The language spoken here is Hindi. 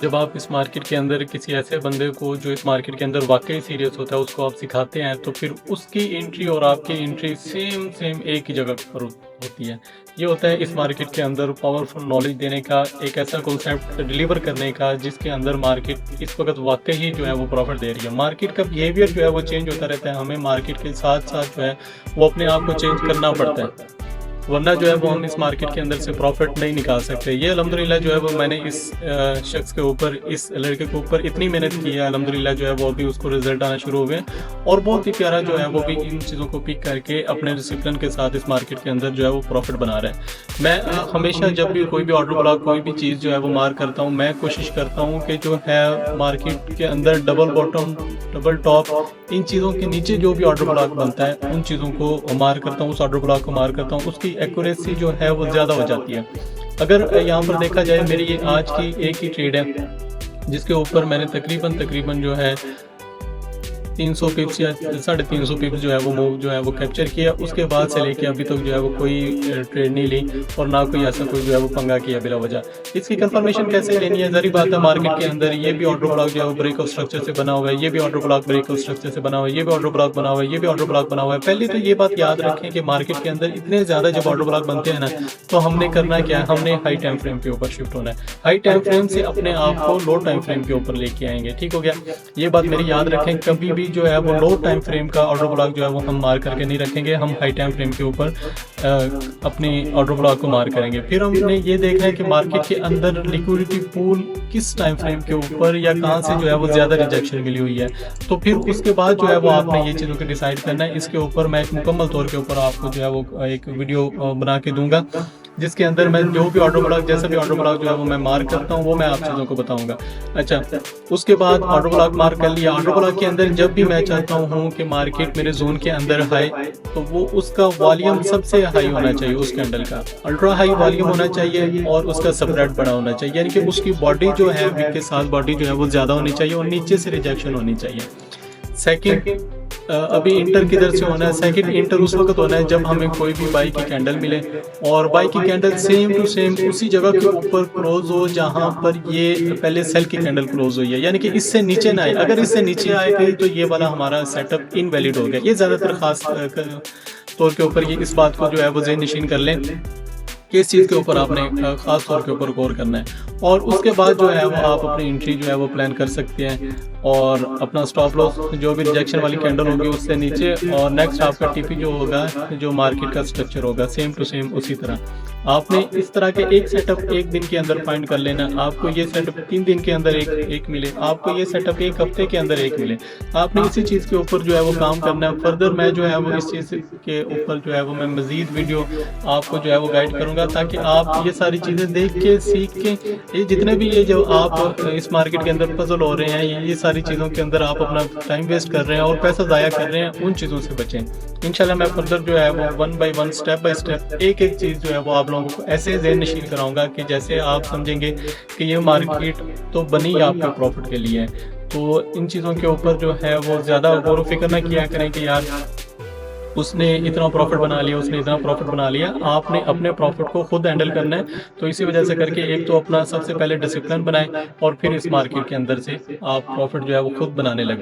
जब आप इस मार्केट के अंदर किसी ऐसे बंदे को जो इस मार्केट के अंदर वाक़ई सीरियस होता है, उसको आप सिखाते हैं, तो फिर उसकी एंट्री और आपकी एंट्री सेम एक ही जगह पर होती है। ये होता है इस मार्केट के अंदर पावरफुल नॉलेज देने का, एक ऐसा कॉन्सेप्ट डिलीवर करने का जिसके अंदर मार्केट इस वक़्त वाक़ई ही जो है वो प्रॉफ़िट दे रही है। मार्केट का बिहेवियर जो है वो चेंज होता रहता है, हमें मार्केट के साथ-साथ जो है वो अपने आप को चेंज करना पड़ता है। वरना जो है वो हम इस मार्केट के अंदर से प्रॉफिट नहीं निकाल सकते। ये अल्हम्दुलिल्लाह जो है वो मैंने इस शख्स के ऊपर, इस लड़के के ऊपर इतनी मेहनत की है, अल्हम्दुलिल्लाह जो है वो अभी उसको रिजल्ट आना शुरू हो गए और बहुत ही प्यारा जो है वो भी इन चीज़ों को पिक करके अपने डिसिप्लिन के साथ इस मार्केट के अंदर जो है वो प्रॉफिट बना रहा है। मैं हमेशा जब भी कोई भी ऑर्डर ब्लॉक, कोई भी चीज़ जो है वो मार्क करता हूँ, मैं कोशिश करता हूँ कि जो है मार्केट के अंदर डबल बॉटम, डबल टॉप, इन चीज़ों के नीचे जो भी ऑर्डर ब्लॉक बनता है उन चीज़ों को मार करता हूँ, उस ऑर्डर ब्लॉक को मार करता हूँ, उसकी एक्यूरेसी जो है वो ज़्यादा हो जाती है। अगर यहाँ पर देखा जाए, मेरी ये आज की एक ही ट्रेड है जिसके ऊपर मैंने तकरीबन जो है 300 पिप्स या 350 पिप्स जो है वो मूव जो है वो कैप्चर किया। उसके बाद से लेके अभी तक जो है वो कोई ट्रेड नहीं ली और ना कोई ऐसा कोई जो है वो पंगा किया बिला वजह। इसकी कंफर्मेशन कैसे लेनी है? जरी बात है, मार्केट के अंदर ये भी ऑर्डर ब्लॉक जो है वो ब्रेक ऑफ स्ट्रक्चर से बना हुआ है, ये भी order block break of structure से बना हुआ है, ये भी ऑर्डर ब्लॉक बना हुआ है, ये भी ऑर्डर ब्लॉक बना हुआ है। पहले तो ये बात याद रखें कि मार्केट के अंदर इतने ज़्यादा जब ऑर्डर ब्लॉक बनते हैं ना, तो हमने करना क्या है, हमने हाई टाइम फ्रेम के ऊपर शिफ्ट होना है। हाई टाइम फ्रेम से अपने आप को लो टाइम फ्रेम के ऊपर लेके आएंगे। ठीक हो गया? ये बात मेरी याद रखें, कभी भी जो है वो लो टाइम फ्रेम का ऑर्डर ब्लॉक जो है वो हम मार करके नहीं रखेंगे, हम हाई टाइम फ्रेम के ऊपर अपनी ऑर्डर ब्लॉक को मार करेंगे। फिर हमने ये देखना है कि मार्केट के अंदर लिक्विडिटी पूल किस टाइम फ्रेम के ऊपर या कहां से जो है वो ज़्यादा रिजेक्शन मिली हुई है, तो फिर उसके बाद जो है वो आपने ये चीज़ों को डिसाइड करना है। इसके ऊपर मैं एक मुकम्मल तौर के ऊपर आपको जो है वो एक वीडियो बना के दूंगा जिसके अंदर मैं जो भी ऑर्डर ब्लॉक, जैसा भी ऑर्डर ब्लॉक जो है वो मैं मार्क करता हूँ वो मैं आप चीज़ों को बताऊंगा। अच्छा, उसके बाद ऑर्डर ब्लॉक मार्क कर लिया। ऑर्डर ब्लॉक के अंदर जब भी मैं चाहता हूँ कि मार्केट मेरे जोन के अंदर हाई, तो वो उसका वॉल्यूम सबसे हाई होना चाहिए, उस कैंडल का अल्ट्रा हाई वॉल्यूम होना चाहिए और उसका स्प्रेड बड़ा होना चाहिए, यानी कि उसकी बॉडी जो है विक के साथ बॉडी जो है वो ज़्यादा होनी चाहिए और नीचे से रिजेक्शन होनी चाहिए। सेकंड, अभी इंटर किधर से होना है? सेकंड इंटर उस वक्त होना है जब हमें कोई भी बाई की कैंडल मिले और बाई की कैंडल सेम टू सेम उसी जगह के ऊपर क्लोज हो जहां पर ये पहले सेल की कैंडल क्लोज हुई है, यानी कि इससे नीचे ना आए। अगर इससे नीचे आए गई तो ये वाला हमारा सेटअप इनवैलिड हो गया। ये ज़्यादातर खास तौर के ऊपर ये इस बात को जो है वो ज़हन नशीन कर लें कि इस चीज़ के ऊपर आपने ख़ास तौर के ऊपर गौर करना है। और उसके बाद जो है वो आप अपनी एंट्री जो है वो प्लान कर सकते हैं और अपना स्टॉप लॉस जो भी रिजेक्शन वाली कैंडल होगी उससे नीचे, और नेक्स्ट आपका टीपी जो होगा, जो मार्केट का स्ट्रक्चर होगा, सेम टू सेम उसी तरह आपने इस तरह के एक सेटअप एक दिन के अंदर फाइंड कर लेना। आपको ये सेटअप 3 दिन के अंदर एक मिले, आपको ये सेटअप 1 हफ्ते के अंदर एक मिले, आपने इसी चीज़ के ऊपर जो है वो काम करना है। फर्दर मैं जो है वो इस चीज़ के ऊपर जो है वो मैं मज़ीद वीडियो आपको जो है वो गाइड करूँगा ताकि आप ये सारी चीज़ें देख के, सीख के, ये जितने भी ये जो आप इस मार्केट के अंदर पजल हो रहे हैं, ये सारी चीज़ों के अंदर आप अपना टाइम वेस्ट कर रहे हैं और पैसा ज़ाया कर रहे हैं, उन चीज़ों से बचें। इंशाल्लाह मैं फर्दर जो है वो 1 बाय 1 स्टेप बाय स्टेप एक एक चीज़ जो है वो आप लोगों को ऐसे ज़हन नशीन कराऊंगा कि जैसे आप समझेंगे कि ये मार्केट तो बनी आपके प्रॉफिट के लिए है। तो इन चीज़ों के ऊपर जो है वो ज़्यादा गौर फिक्र ना किया करें कि यार उसने इतना प्रॉफिट बना लिया, उसने इतना प्रॉफिट बना लिया। आपने अपने प्रॉफिट को खुद हैंडल करना है। तो इसी वजह से करके एक तो अपना सबसे पहले डिसिप्लिन बनाएं और फिर इस मार्केट के अंदर से आप प्रॉफिट जो है वो खुद बनाने लगे।